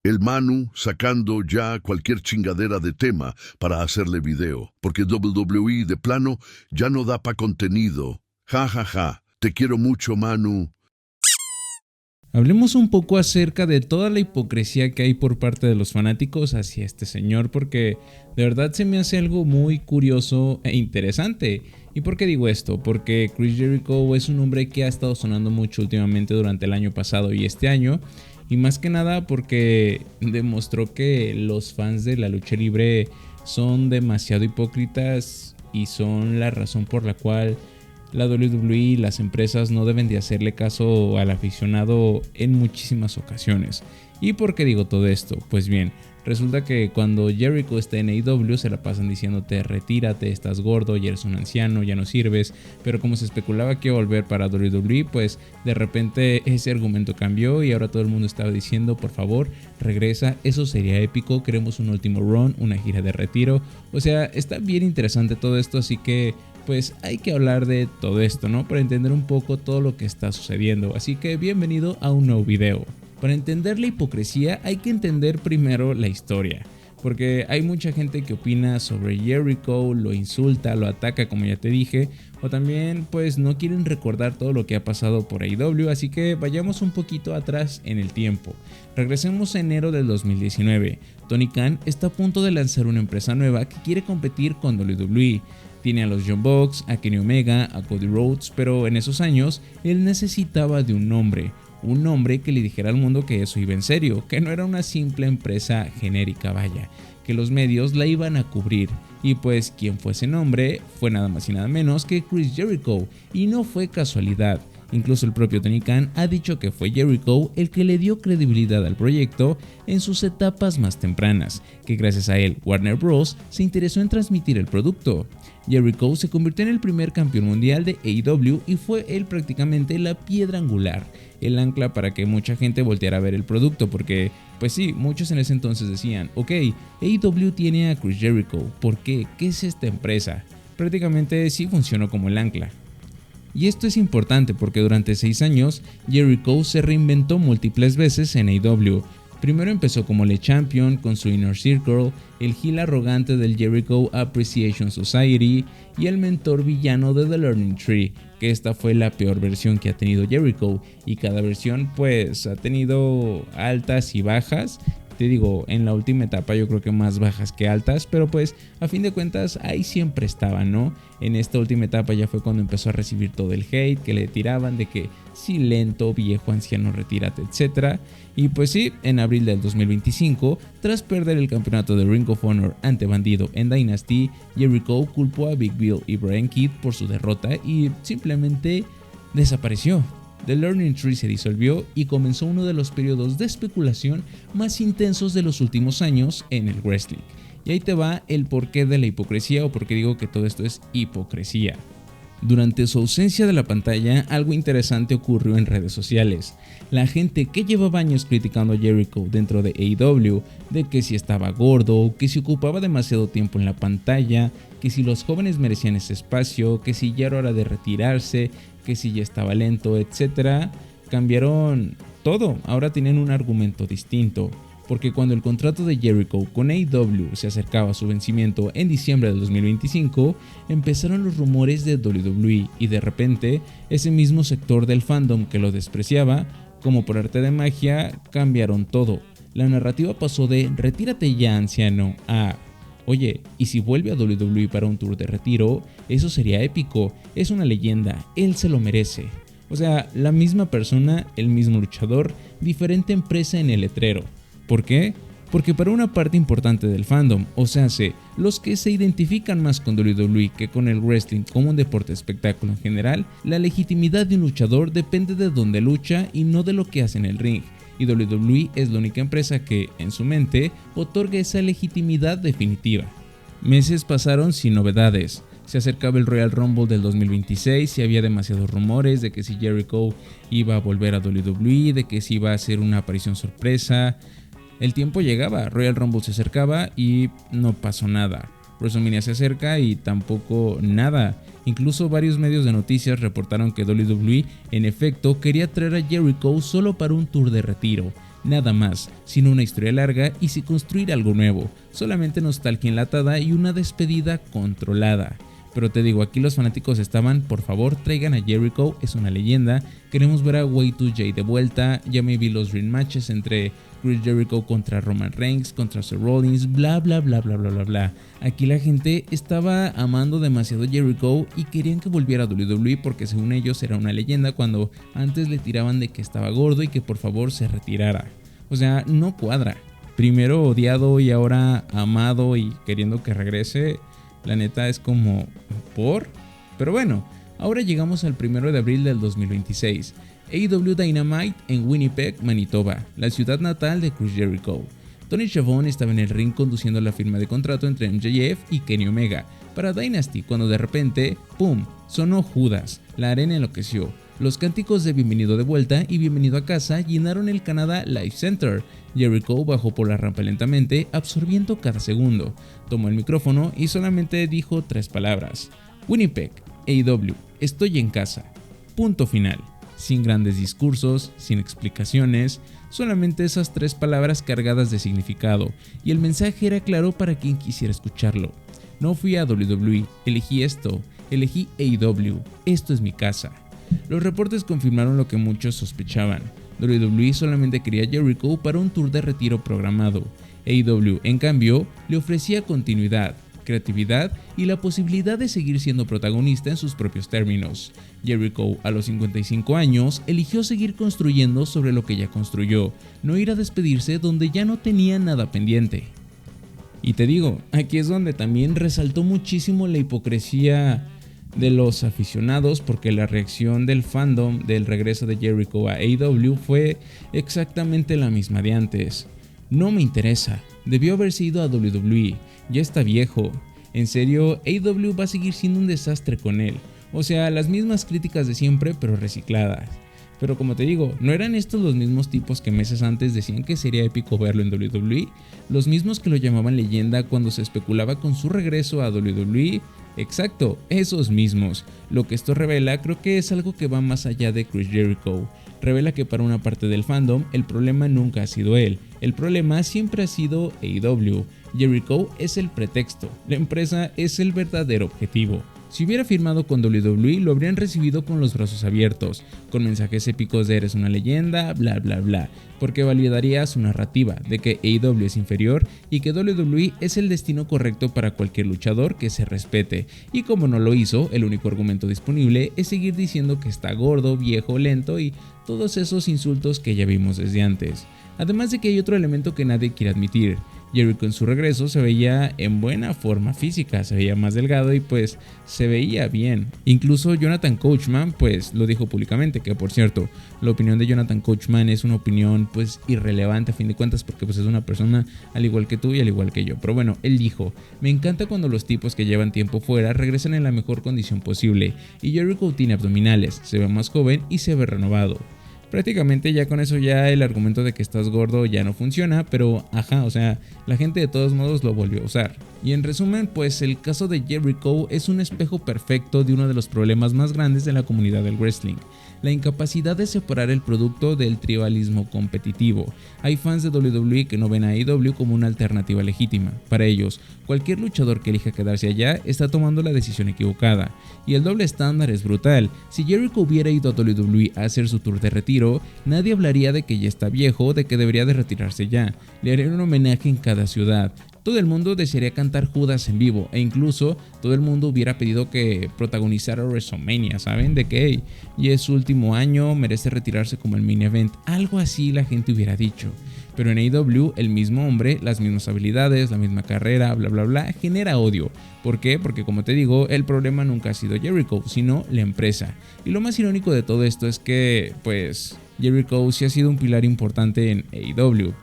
El Manu sacando ya cualquier chingadera de tema para hacerle video, porque WWE de plano ya no da pa' contenido. Ja, ja, ja. Te quiero mucho, Manu. Hablemos un poco acerca de toda la hipocresía que hay por parte de los fanáticos hacia este señor, porque de verdad se me hace algo muy curioso e interesante. ¿Y por qué digo esto? Porque Chris Jericho es un hombre que ha estado sonando mucho últimamente durante el año pasado y este año, y más que nada porque demostró que los fans de la lucha libre son demasiado hipócritas y son la razón por la cual la WWE y las empresas no deben de hacerle caso al aficionado en muchísimas ocasiones. ¿Y por qué digo todo esto? Pues bien, resulta que cuando Jericho está en AEW se la pasan diciéndote retírate, estás gordo, ya eres un anciano, ya no sirves, pero como se especulaba que iba a volver para WWE, pues de repente ese argumento cambió y ahora todo el mundo estaba diciendo por favor regresa, eso sería épico, queremos un último run, una gira de retiro, o sea, está bien interesante todo esto, así que pues hay que hablar de todo esto, ¿no? Para entender un poco todo lo que está sucediendo. Así que bienvenido a un nuevo video. Para entender la hipocresía hay que entender primero la historia. Porque hay mucha gente que opina sobre Jericho, lo insulta, lo ataca como ya te dije, o también pues no quieren recordar todo lo que ha pasado por AEW, así que vayamos un poquito atrás en el tiempo. Regresemos a enero del 2019. Tony Khan está a punto de lanzar una empresa nueva que quiere competir con WWE. Tiene a los Young Bucks, a Kenny Omega, a Cody Rhodes, pero en esos años él necesitaba de un nombre que le dijera al mundo que eso iba en serio, que no era una simple empresa genérica, vaya, que los medios la iban a cubrir. Y pues quien fue ese nombre fue nada más y nada menos que Chris Jericho, y no fue casualidad. Incluso el propio Tony Khan ha dicho que fue Jericho el que le dio credibilidad al proyecto en sus etapas más tempranas, que gracias a él Warner Bros. Se interesó en transmitir el producto. Jericho se convirtió en el primer campeón mundial de AEW y fue él prácticamente la piedra angular, el ancla para que mucha gente volteara a ver el producto, porque pues sí, muchos en ese entonces decían, ok, AEW tiene a Chris Jericho, ¿por qué? ¿Qué es esta empresa? Prácticamente sí funcionó como el ancla. Y esto es importante porque durante 6 años Jericho se reinventó múltiples veces en AEW. Primero empezó como Le Champion con su Inner Circle, el heel arrogante del Jericho Appreciation Society y el mentor villano de The Learning Tree, que esta fue la peor versión que ha tenido Jericho, y cada versión pues ha tenido altas y bajas. Te digo, en la última etapa yo creo que más bajas que altas, pero pues a fin de cuentas ahí siempre estaba, ¿no? En esta última etapa ya fue cuando empezó a recibir todo el hate que le tiraban de que sí, lento, viejo, anciano, retírate, etc. Y pues sí, en abril del 2025, tras perder el campeonato de Ring of Honor ante Bandido en Dynasty, Jericho culpó a Big Bill y Brian Kidd por su derrota y simplemente desapareció. The Learning Tree se disolvió y comenzó uno de los periodos de especulación más intensos de los últimos años en el wrestling. Y ahí te va el porqué de la hipocresía, o por qué digo que todo esto es hipocresía. Durante su ausencia de la pantalla, algo interesante ocurrió en redes sociales. La gente que llevaba años criticando a Jericho dentro de AEW, de que si estaba gordo, que si ocupaba demasiado tiempo en la pantalla, que si los jóvenes merecían ese espacio, que si ya era hora de retirarse, que si ya estaba lento, etc., cambiaron todo. Ahora tienen un argumento distinto. Porque cuando el contrato de Jericho con AEW se acercaba a su vencimiento en diciembre del 2025, empezaron los rumores de WWE y de repente ese mismo sector del fandom que lo despreciaba, como por arte de magia, cambiaron todo. La narrativa pasó de retírate ya anciano a oye, y si vuelve a WWE para un tour de retiro, eso sería épico, es una leyenda, él se lo merece. O sea, la misma persona, el mismo luchador, diferente empresa en el letrero. ¿Por qué? Porque para una parte importante del fandom, o sea, los que se identifican más con WWE que con el wrestling como un deporte espectáculo en general, la legitimidad de un luchador depende de dónde lucha y no de lo que hace en el ring. Y WWE es la única empresa que, en su mente, otorga esa legitimidad definitiva. Meses pasaron sin novedades. Se acercaba el Royal Rumble del 2026 y había demasiados rumores de que si Jericho iba a volver a WWE, de que si iba a hacer una aparición sorpresa. El tiempo llegaba, Royal Rumble se acercaba y no pasó nada. WrestleMania se acerca y tampoco nada. Incluso varios medios de noticias reportaron que WWE en efecto quería traer a Jericho solo para un tour de retiro. nada más, sino una historia larga y sin construir algo nuevo, solamente nostalgia enlatada y una despedida controlada. Pero te digo, aquí los fanáticos estaban, por favor traigan a Jericho, es una leyenda, queremos ver a Y2J de vuelta, ya me vi los dream matches entre Chris Jericho contra Roman Reigns, contra Seth Rollins, bla bla bla bla bla bla bla. Aquí la gente estaba amando demasiado a Jericho y querían que volviera a WWE porque según ellos era una leyenda cuando antes le tiraban de que estaba gordo y que por favor se retirara. O sea, no cuadra. Primero odiado y ahora amado y queriendo que regrese. La neta es como, ¿por? Pero bueno, ahora llegamos al 1 de abril del 2026. AEW Dynamite en Winnipeg, Manitoba, la ciudad natal de Chris Jericho. Tony Schiavone estaba en el ring conduciendo la firma de contrato entre MJF y Kenny Omega para Dynasty cuando de repente, ¡pum!, sonó Judas, la arena enloqueció. Los cánticos de bienvenido de vuelta y bienvenido a casa llenaron el Canada Life Center. Jericho bajó por la rampa lentamente, absorbiendo cada segundo. Tomó el micrófono y solamente dijo 3 palabras. Winnipeg, AEW, estoy en casa. Punto final. Sin grandes discursos, sin explicaciones, solamente esas 3 palabras cargadas de significado, y el mensaje era claro para quien quisiera escucharlo. No fui a WWE, elegí esto, elegí AEW, esto es mi casa. Los reportes confirmaron lo que muchos sospechaban. WWE solamente quería a Jericho para un tour de retiro programado. AEW, en cambio, le ofrecía continuidad, creatividad y la posibilidad de seguir siendo protagonista en sus propios términos. Jericho, a los 55 años, eligió seguir construyendo sobre lo que ya construyó, no ir a despedirse donde ya no tenía nada pendiente. Y te digo, aquí es donde también resaltó muchísimo la hipocresía de los aficionados, porque la reacción del fandom del regreso de Jericho a AEW fue exactamente la misma de antes. No me interesa, debió haberse ido a WWE, ya está viejo. En serio, AEW va a seguir siendo un desastre con él. O sea, las mismas críticas de siempre, pero recicladas. Pero como te digo, ¿no eran estos los mismos tipos que meses antes decían que sería épico verlo en WWE? Los mismos que lo llamaban leyenda cuando se especulaba con su regreso a WWE. Exacto, esos mismos. Lo que esto revela creo que es algo que va más allá de Chris Jericho. Revela que para una parte del fandom el problema nunca ha sido él, el problema siempre ha sido AEW. Jericho es el pretexto, la empresa es el verdadero objetivo. Si hubiera firmado con WWE lo habrían recibido con los brazos abiertos, con mensajes épicos de eres una leyenda, bla bla bla, porque validaría su narrativa de que AEW es inferior y que WWE es el destino correcto para cualquier luchador que se respete, y como no lo hizo, el único argumento disponible es seguir diciendo que está gordo, viejo, lento y todos esos insultos que ya vimos desde antes. Además de que hay otro elemento que nadie quiere admitir. Jericho en su regreso se veía en buena forma física, se veía más delgado y pues se veía bien. Incluso Jonathan Coachman pues lo dijo públicamente, que por cierto, la opinión de Jonathan Coachman es una opinión pues irrelevante a fin de cuentas porque pues es una persona al igual que tú y al igual que yo. Pero bueno, él dijo, me encanta cuando los tipos que llevan tiempo fuera regresan en la mejor condición posible y Jericho tiene abdominales, se ve más joven y se ve renovado. Prácticamente ya con eso ya el argumento de que estás gordo ya no funciona, pero ajá, o sea, la gente de todos modos lo volvió a usar. Y en resumen, pues el caso de Jericho es un espejo perfecto de uno de los problemas más grandes de la comunidad del wrestling, la incapacidad de separar el producto del tribalismo competitivo. Hay fans de WWE que no ven a AEW como una alternativa legítima. Para ellos, cualquier luchador que elija quedarse allá está tomando la decisión equivocada. Y el doble estándar es brutal. Si Jericho hubiera ido a WWE a hacer su tour de retiro, nadie hablaría de que ya está viejo o de que debería de retirarse ya. Le harían un homenaje en cada ciudad. Todo el mundo desearía cantar Judas en vivo e incluso todo el mundo hubiera pedido que protagonizara WrestleMania, ¿saben? De que hey, ya es su último año, merece retirarse como el main event, algo así la gente hubiera dicho. Pero en AEW el mismo hombre, las mismas habilidades, la misma carrera, bla bla bla, genera odio. ¿Por qué? Porque como te digo, el problema nunca ha sido Jericho, sino la empresa. Y lo más irónico de todo esto es que, pues, Jericho sí ha sido un pilar importante en AEW.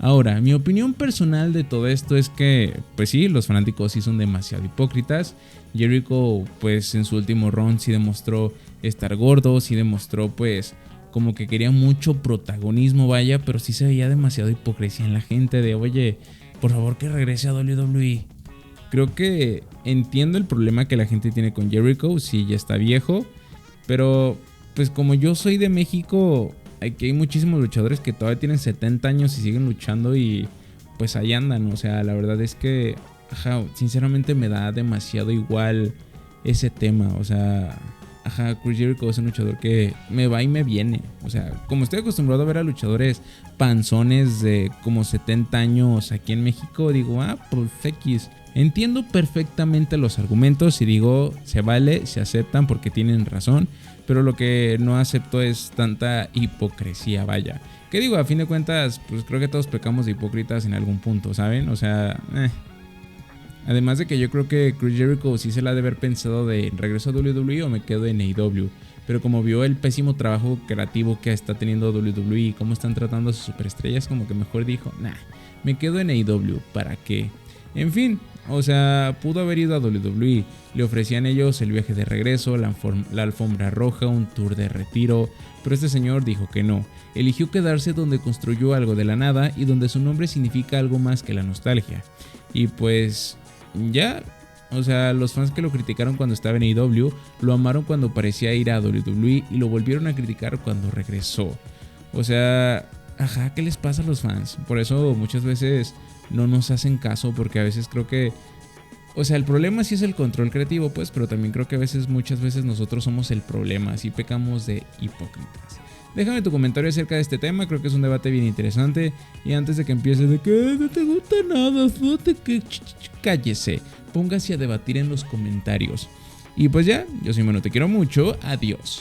Ahora, mi opinión personal de todo esto es que, pues sí, los fanáticos sí son demasiado hipócritas. Jericho, pues en su último run sí demostró estar gordo, sí demostró pues como que quería mucho protagonismo, vaya, pero sí se veía demasiado hipocresía en la gente de, oye, por favor que regrese a WWE. Creo que entiendo el problema que la gente tiene con Jericho, sí ya está viejo, pero pues como yo soy de México, aquí hay muchísimos luchadores que todavía tienen 70 años y siguen luchando y pues ahí andan. O sea, la verdad es que, sinceramente me da demasiado igual ese tema. O sea, Chris Jericho es un luchador que me va y me viene. O sea, como estoy acostumbrado a ver a luchadores panzones de como 70 años aquí en México, digo, pues X. Entiendo perfectamente los argumentos y digo, se vale, se aceptan porque tienen razón, pero lo que no acepto es tanta hipocresía, vaya. Que digo, a fin de cuentas, pues creo que todos pecamos de hipócritas en algún punto, ¿saben? O sea, Además de que yo creo que Chris Jericho sí se la ha de haber pensado de regreso a WWE o me quedo en AEW. Pero como vio el pésimo trabajo creativo que está teniendo WWE y cómo están tratando a sus superestrellas, como que mejor dijo, me quedo en AEW, ¿para qué? En fin, o sea, pudo haber ido a WWE, le ofrecían ellos el viaje de regreso, la alfombra roja, un tour de retiro, pero este señor dijo que no, eligió quedarse donde construyó algo de la nada y donde su nombre significa algo más que la nostalgia. Y pues ya, o sea, los fans que lo criticaron cuando estaba en AEW, lo amaron cuando parecía ir a WWE y lo volvieron a criticar cuando regresó. O sea, ¿qué les pasa a los fans? Por eso muchas veces no nos hacen caso, porque a veces creo que, o sea, el problema sí es el control creativo, pues, pero también creo que muchas veces nosotros somos el problema, así pecamos de hipócritas. Déjame tu comentario acerca de este tema, creo que es un debate bien interesante. Y antes de que empieces de que no te gusta nada, cállese, póngase a debatir en los comentarios. Y pues ya, yo soy Manu, te quiero mucho, adiós.